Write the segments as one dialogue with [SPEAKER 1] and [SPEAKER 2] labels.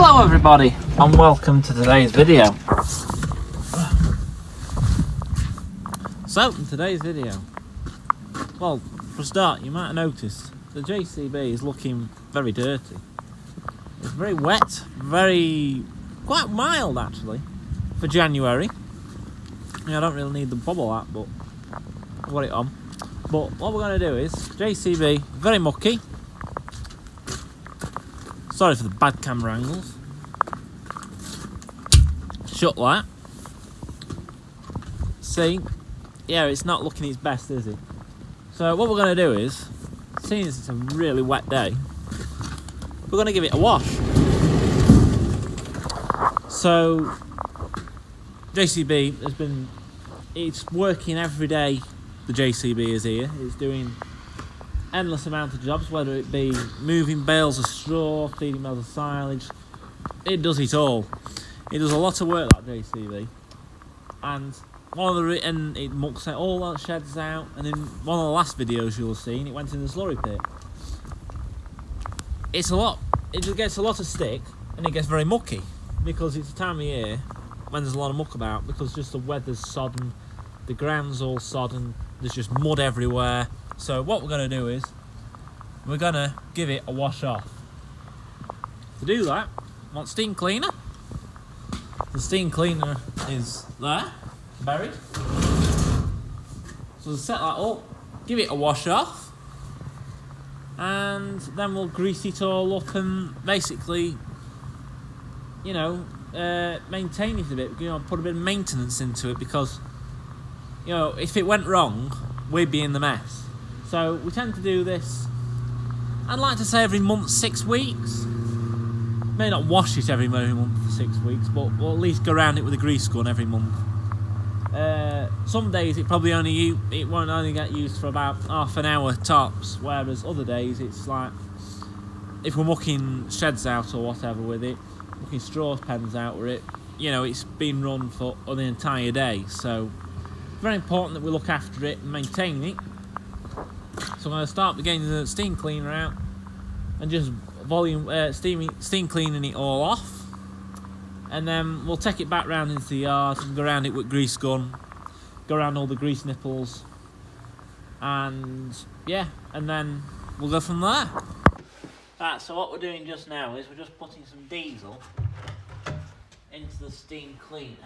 [SPEAKER 1] Hello everybody and welcome to today's video. So in today's video, well, for a start you might have noticed the JCB is looking very dirty. It's very wet, quite mild actually for January. I don't really need the bubble hat, but I've got it on. But what we're going to do is, JCB, very mucky. Sorry for the bad camera angles. Shut that. See, yeah, it's not looking its best, is it? So what we're going to do is, seeing as it's a really wet day, we're going to give it a wash. So JCB it's working every day. The JCB is here. It's doing endless amount of jobs, whether it be moving bales of straw, feeding bales of silage. It does it all. It does a lot of work, that JCB. And it mucks out all that sheds out. And in one of the last videos you'll have seen, it went in the slurry pit. It's a lot. It just gets a lot of stick, and it gets very mucky because it's the time of year when there's a lot of muck about, because just the weather's sodden, the ground's all sodden, there's just mud everywhere. So what we're going to do is, we're going to give it a wash off. To do that, I want steam cleaner. The steam cleaner is there, buried. So we'll set that up, give it a wash off, and then we'll grease it all up and basically, maintain it a bit. Put a bit of maintenance into it, because if it went wrong, we'd be in the mess. So we tend to do this, I'd like to say every month, 6 weeks. May not wash it every month for 6 weeks, but we'll at least go around it with a grease gun every month. Some days it won't only get used for about half an hour tops, whereas other days it's like, if we're mucking sheds out or whatever with it, mucking straw pens out with it, it's been run for the entire day. So very important that we look after it and maintain it. So I'm going to start by getting the steam cleaner out and just steam cleaning it all off, and then we'll take it back round into the yard and go around it with grease gun, go around all the grease nipples, and then we'll go from there. Right, so what we're doing just now is we're just putting some diesel into the steam cleaner.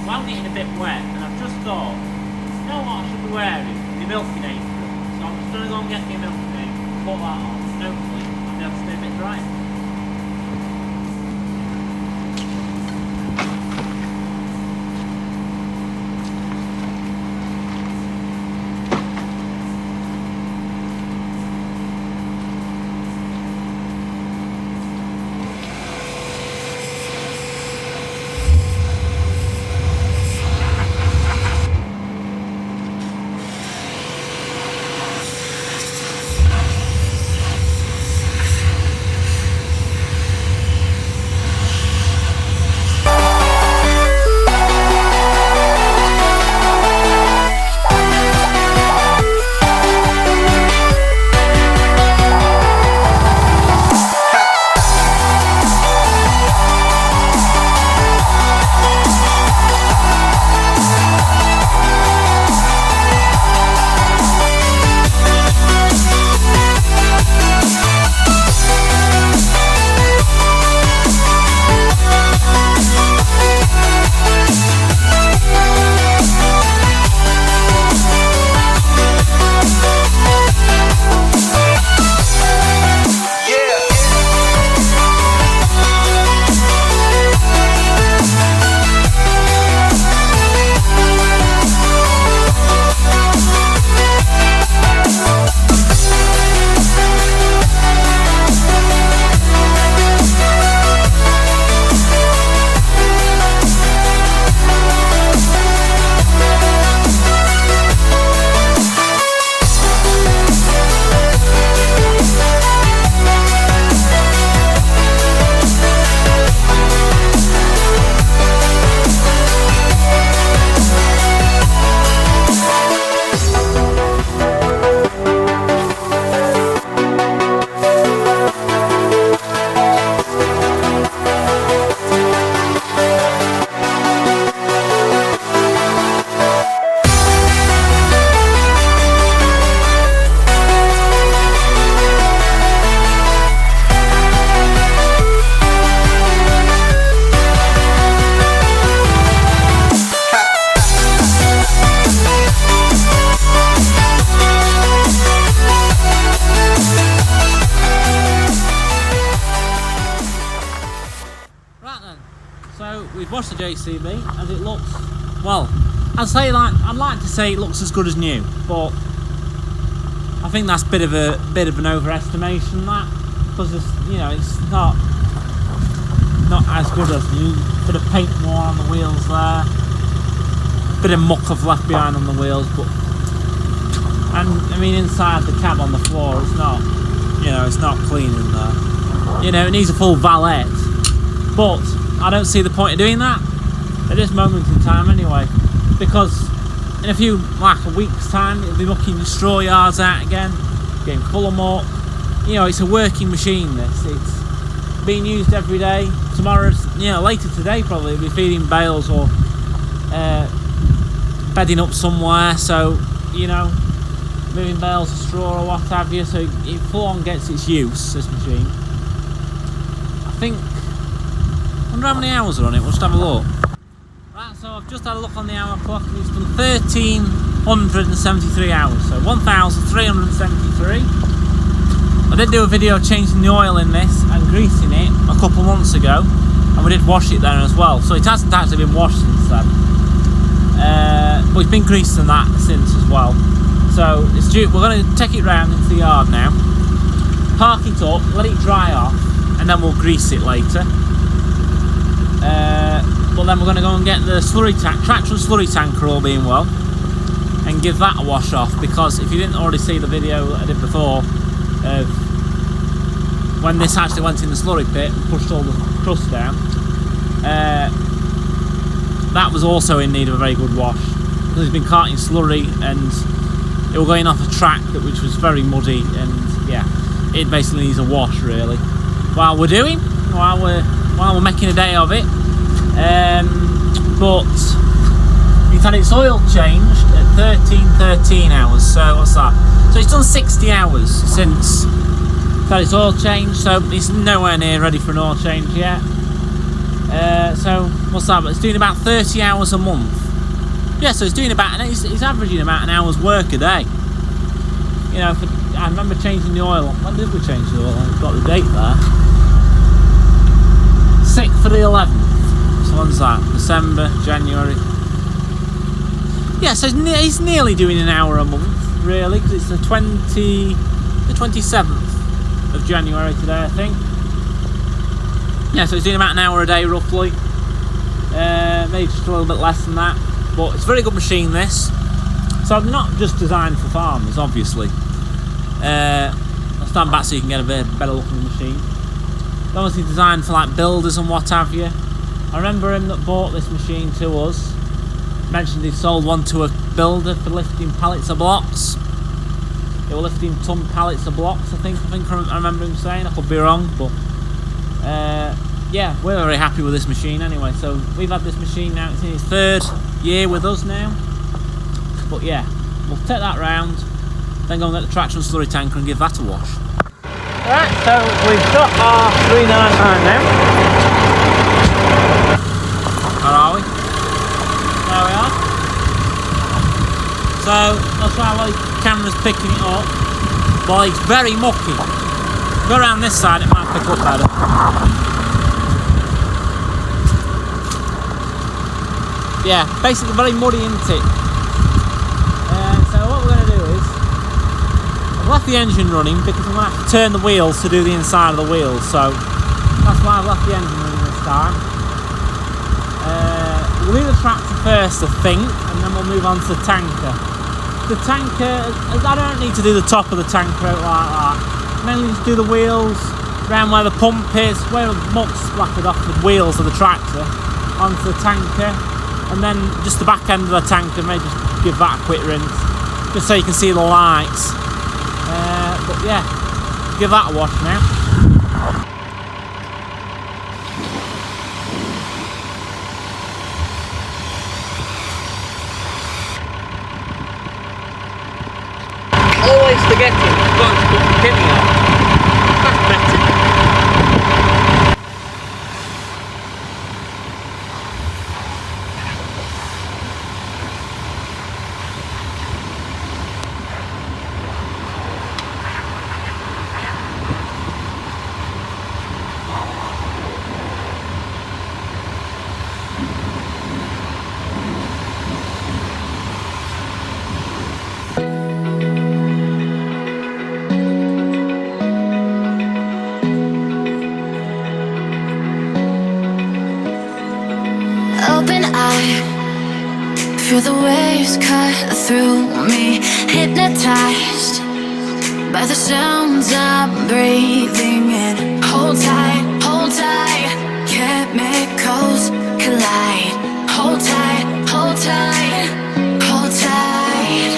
[SPEAKER 1] wound it in a bit wet, and I've just thought, you know what I should be wearing? The milking apron. So I'm just going to go and get the milking apron, put that on, and hopefully I'll be able to stay a bit dry. We've washed the JCB and it looks, well, I'd like to say it looks as good as new, but I think that's a bit of an overestimation, that, because it's not as good as new. Bit of paint more on the wheels there, bit of muck I've left behind on the wheels, but I mean inside the cab on the floor, it's not clean in there. It needs a full valet, but I don't see the point of doing that at this moment in time anyway, because in a week's time it'll be mucking the straw yards out again, getting full of muck. It's a working machine, this. It's being used every day. Tomorrow's, later today probably, it'll be feeding bales or bedding up somewhere, so, moving bales of straw or what have you, so it full on gets its use, this machine. I wonder how many hours are on it. We'll just have a look. Right, so I've just had a look on the hour clock and it's done 1,373 hours, so 1,373. I did do a video changing the oil in this and greasing it a couple months ago, and we did wash it then as well, so it hasn't actually been washed since then. But it's been greased and that since as well. So it's due. We're going to take it round into the yard now, park it up, let it dry off, and then we'll grease it later. But then we're going to go and get the slurry tank, tractor and slurry tanker, all being well, and give that a wash off, because if you didn't already see the video that I did before of when this actually went in the slurry pit and pushed all the crust down, that was also in need of a very good wash, because it's been carting slurry and it was going off a track which was very muddy, and yeah, it basically needs a wash really. While we're making a day of it, but it's had its oil changed at 13 hours, so what's that? So it's done 60 hours since it's had its oil changed, so it's nowhere near ready for an oil change yet. So what's that? It's doing about 30 hours a month. Yeah, so it's doing about, it's averaging about an hour's work a day. You know, I remember changing the oil. When did we change the oil? I've got the date there. 6th for the 11th. So when's that? December, January. Yeah, so he's nearly doing an hour a month, really, because it's the 27th of January today, I think. Yeah, so he's doing about an hour a day, roughly. Maybe just a little bit less than that. But it's a very good machine, this. So not just designed for farmers, obviously. I'll stand back so you can get a better look at the machine. It's obviously designed for like builders and what have you. I remember him that bought this machine to us mentioned he sold one to a builder for lifting pallets of blocks. They were lifting ton pallets of blocks, I think I remember him saying. I could be wrong, but yeah, we're very happy with this machine anyway. So we've had this machine now, it's in its 3rd year with us now. But yeah, we'll take that round, then go and get the tractor and slurry tanker and give that a wash. Right, so we've got our 399 now. Where are we? There we are. So that's why the camera's picking it up. But it's very mucky. Go around this side, it might pick up better. Yeah, basically very muddy, isn't it? So what we're going to do is, I've left the engine running because I'm going to have to turn the wheels to do the inside of the wheels, so that's why I've left the engine running this time. We'll do the tractor first, I think, and then we'll move on to the tanker. The tanker, I don't need to do the top of the tanker out like that. Mainly just do the wheels around where the pump is, where the muck's splattered off the wheels of the tractor onto the tanker. And then just the back end of the tanker, maybe just give that a quick rinse, just so you can see the lights. But yeah, give that a wash now. Always forgetting you've got to put the pinning on. That's better.
[SPEAKER 2] Feel the waves cut through me, hypnotized by the sounds I'm breathing in. Hold tight, chemicals collide. Hold tight, hold tight, hold tight.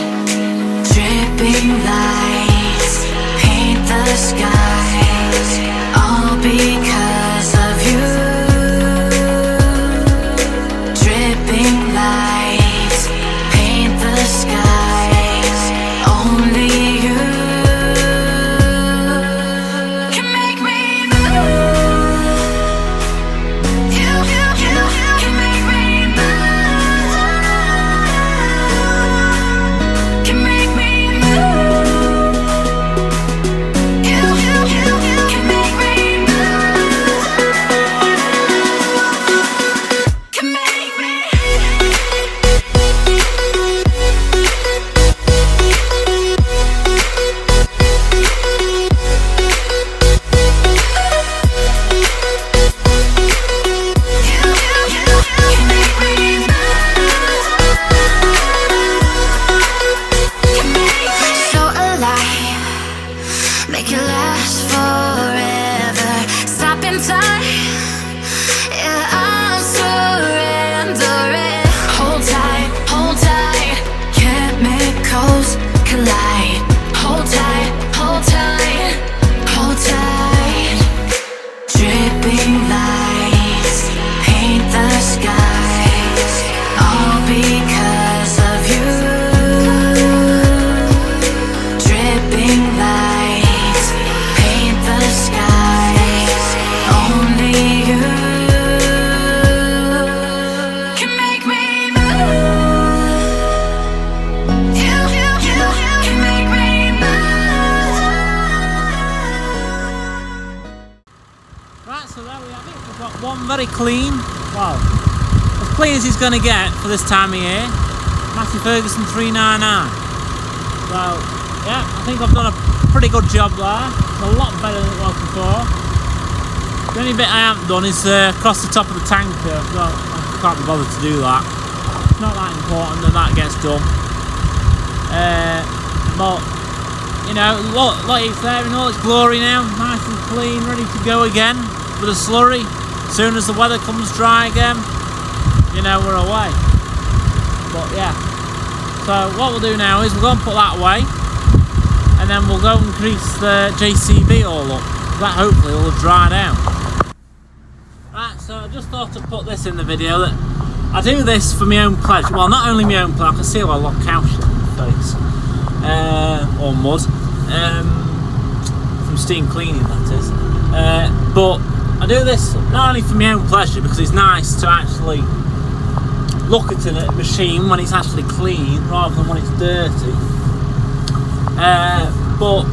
[SPEAKER 2] Dripping lights paint the skies, all because of you. Dripping lights paint the skies, only you can make me move.
[SPEAKER 1] very clean. Well, as clean as he's going to get for this time of year. Massey Ferguson 399. So, yeah, I think I've done a pretty good job there. It's a lot better than it was before. The only bit I haven't done is across the top of the tanker. Well, I can't be bothered to do that. It's not that important that that gets done. But, you know, look, it's there in all its glory now. Nice and clean, ready to go again with a slurry. As soon as the weather comes dry again, you know, we're away. But yeah, so what we'll do now is we'll go and put that away, and then we'll go and grease the JCB all up. That hopefully will have dried out. Right, so I just thought to put this in the video that I do this for my own pleasure. Well, not only my own pleasure, I can see a lot of cow shit in my face, or mud, from steam cleaning, that is. But I do this not only for my own pleasure, because it's nice to actually look at a machine when it's actually clean rather than when it's dirty, but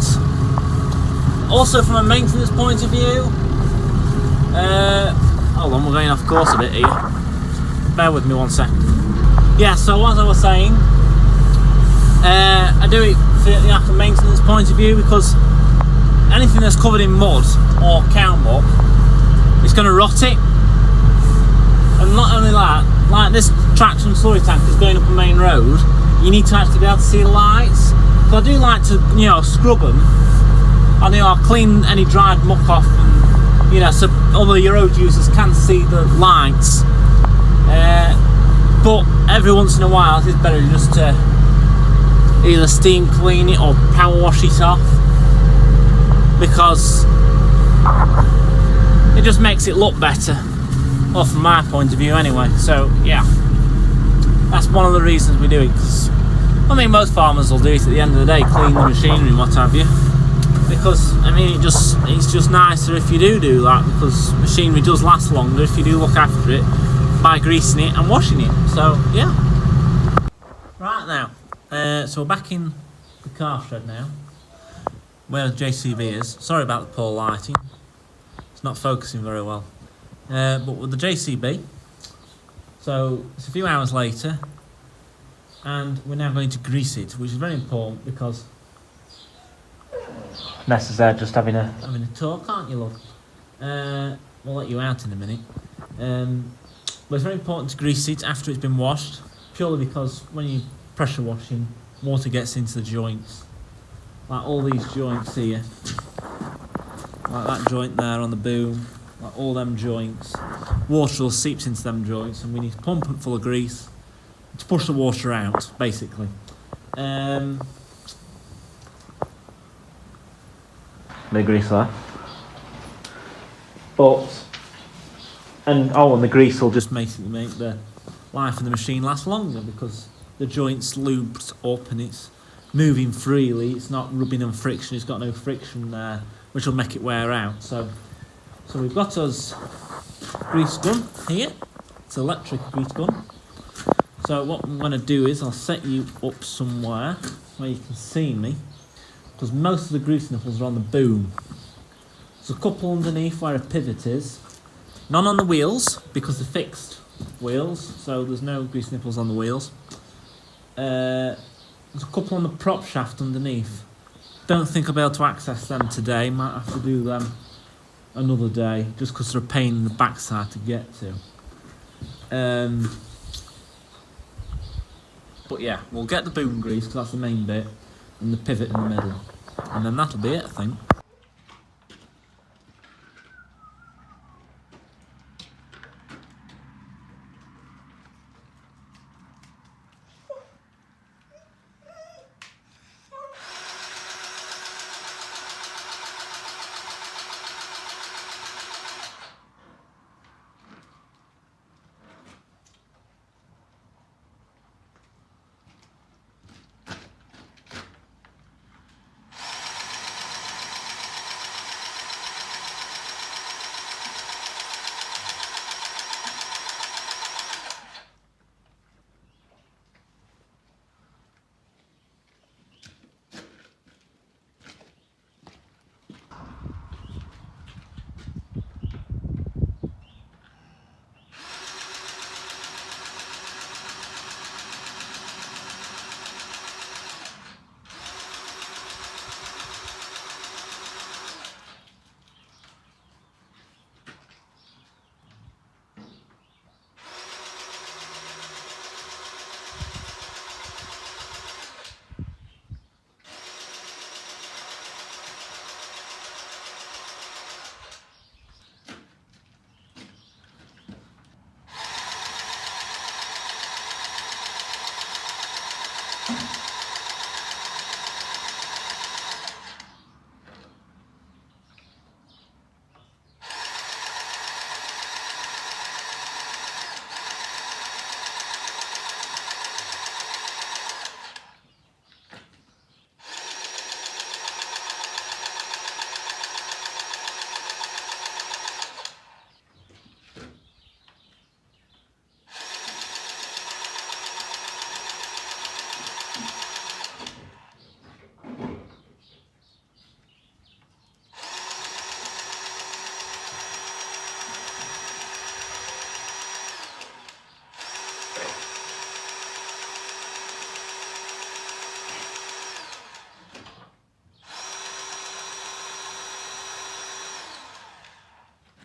[SPEAKER 1] also from a maintenance point of view. Hold on, we're going off course a bit here, bear with me 1 second. Yeah, so as I was saying, I do it from the actual maintenance point of view, because anything that's covered in mud or cow muck, it's going to rot it. And not only that, like this traction slurry tank is going up a main road, you need to actually be able to see the lights. So I do like to, you know, scrub them, and, you know, I'll clean any dried muck off, and, you know, so other road users can see the lights. But every once in a while it's better just to either steam clean it or power wash it off, because it just makes it look better. Well, from my point of view anyway. So yeah, that's one of the reasons we do it, because I mean most farmers will do it at the end of the day, clean the machinery and what have you, because I mean it's just nicer if you do that, because machinery does last longer if you do look after it by greasing it and washing it. So yeah. Right now, so we're back in the car shed now, where the JCB is. Sorry about the poor lighting, it's not focusing very well. But with the JCB, so it's a few hours later, and we're now going to grease it, which is very important, because Nessa's there just having a talk, aren't you, love? We'll let you out in a minute. But it's very important to grease it after it's been washed, purely because when you pressure washing, water gets into the joints, like all these joints here, like that joint there on the boom. Like all them joints, water all seeps into them joints, and we need to pump it full of grease to push the water out, basically. Bit of grease there. And the grease will just basically make the life of the machine last longer, because the joint's lubed up and it's moving freely, it's not rubbing on friction, it's got no friction there, which will make it wear out. So we've got us grease gun here. It's an electric grease gun. So what I'm going to do is I'll set you up somewhere where you can see me, because most of the grease nipples are on the boom. There's a couple underneath where a pivot is. None on the wheels, because they're fixed wheels, so there's no grease nipples on the wheels. There's a couple on the prop shaft underneath. Don't think I'll be able to access them today, might have to do them another day, just because they're a pain in the backside to get to. But yeah, we'll get the boom grease, because that's the main bit, and the pivot in the middle, and then that'll be it, I think.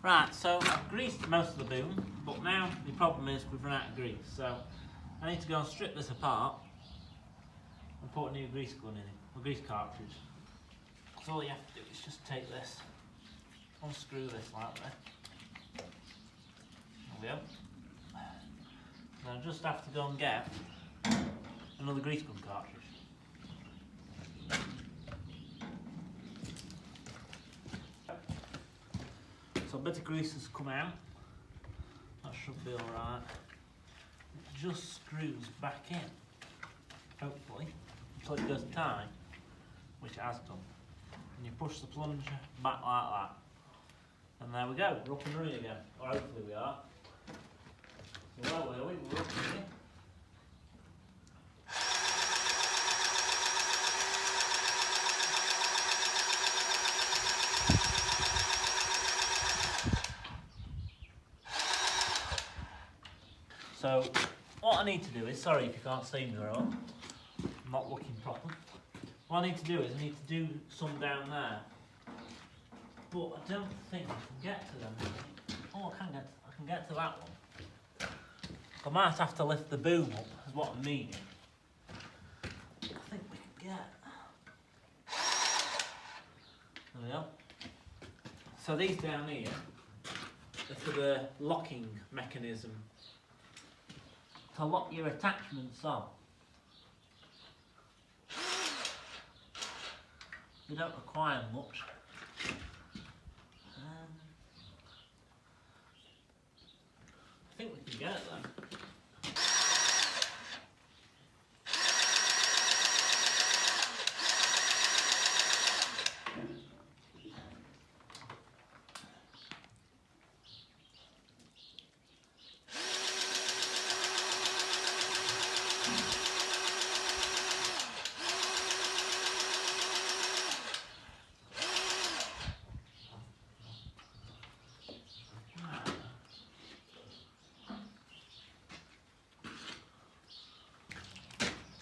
[SPEAKER 1] Right, so I've greased most of the boom, but now the problem is we've run out of grease, so I need to go and strip this apart and put a new grease gun in it, a grease cartridge. So all you have to do is just take this, unscrew this like that. There we go. Then I just have to go and get another grease gun cartridge. So a bit of grease has come out. That should be alright. It just screws back in, hopefully, until it goes tight, which it has done. And you push the plunger back like that. And there we go, we're up and running again. Or hopefully we are. So where were we? We're up and running. So what I need to do is, sorry if you can't see me at all, I'm not looking proper. What I need to do is I need to do some down there, but I don't think I can get to them. Oh, I can get to that one. I might have to lift the boom up, is what I'm needing. I think we can get. There we go. So these down here are for the locking mechanism. To lock your attachments on. They don't require much. I think we can get them.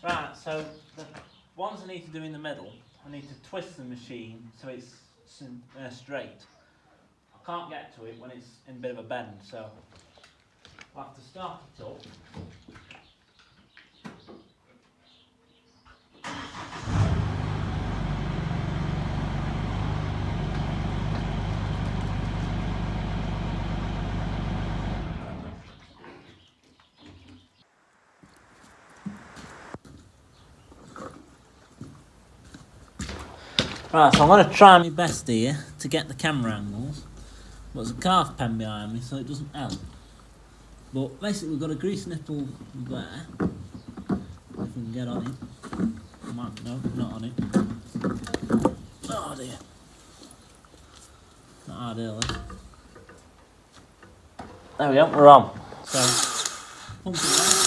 [SPEAKER 1] Right, so the ones I need to do in the middle, I need to twist the machine so it's straight. I can't get to it when it's in a bit of a bend, so I'll have to start it up. Right, so I'm going to try my best here to get the camera angles, but there's a calf pen behind me so it doesn't help. But basically we've got a grease nipple there, if we can get on it. No, not on it. Oh dear. Not ideal, is it? There we go, we're on. So, pump it there.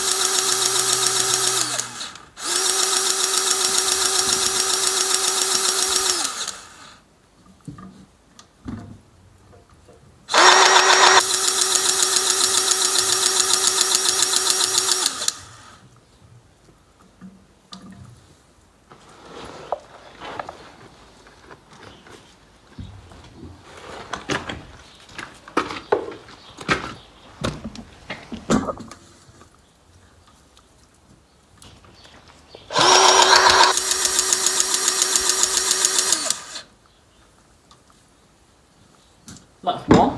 [SPEAKER 1] That's one,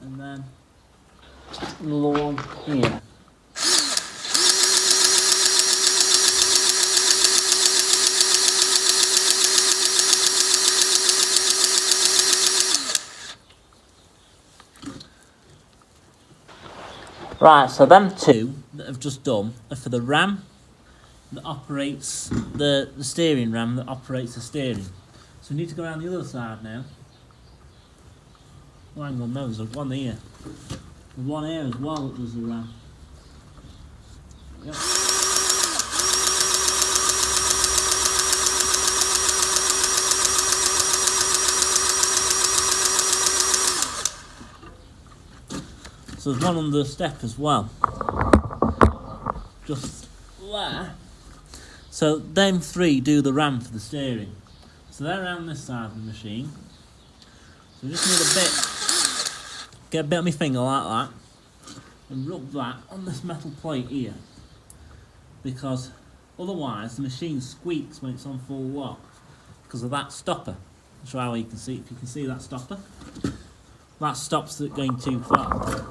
[SPEAKER 1] and then another one here. Right, so them two that I've just done are for the ram that operates the steering ram that operates the steering. So we need to go around the other side now. Oh, hang on, no, there's one here. There's one here as well that does the ram. Yep. So there's one under the step as well. Just there. So them three do the ram for the steering. So they're around this side of the machine. So we just need a bit, get a bit on my finger like that, and rub that on this metal plate here. Because otherwise the machine squeaks when it's on full lock because of that stopper. I'll show how you can see, if you can see that stopper. That stops it going too far.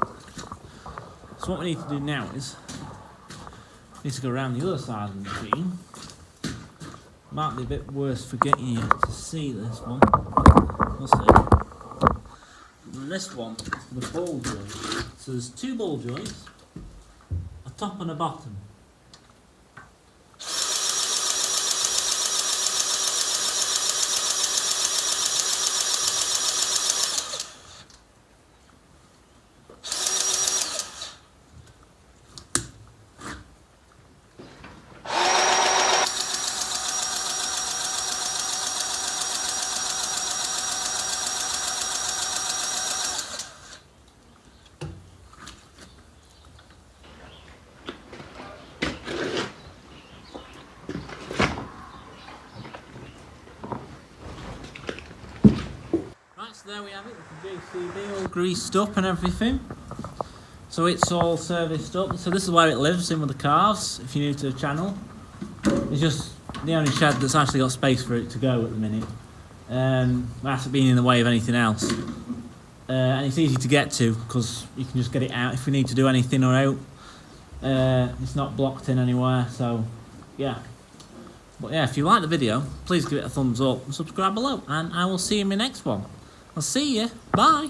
[SPEAKER 1] So what we need to do now is, we need to go around the other side of the machine. Might be a bit worse for getting you to see this one. We'll see. And this one is for the ball joint. So there's two ball joints, a top and a bottom. So there we have it, with the JCB all greased up and everything. So it's all serviced up. So this is where it lives, in with the cars, if you're new to the channel. It's just the only shed that's actually got space for it to go at the minute. That's being in the way of anything else. And it's easy to get to, because you can just get it out if we need to do anything or out. It's not blocked in anywhere, so yeah. But yeah, if you like the video, please give it a thumbs up and subscribe below. And I will see you in my next one. I'll see you. Bye.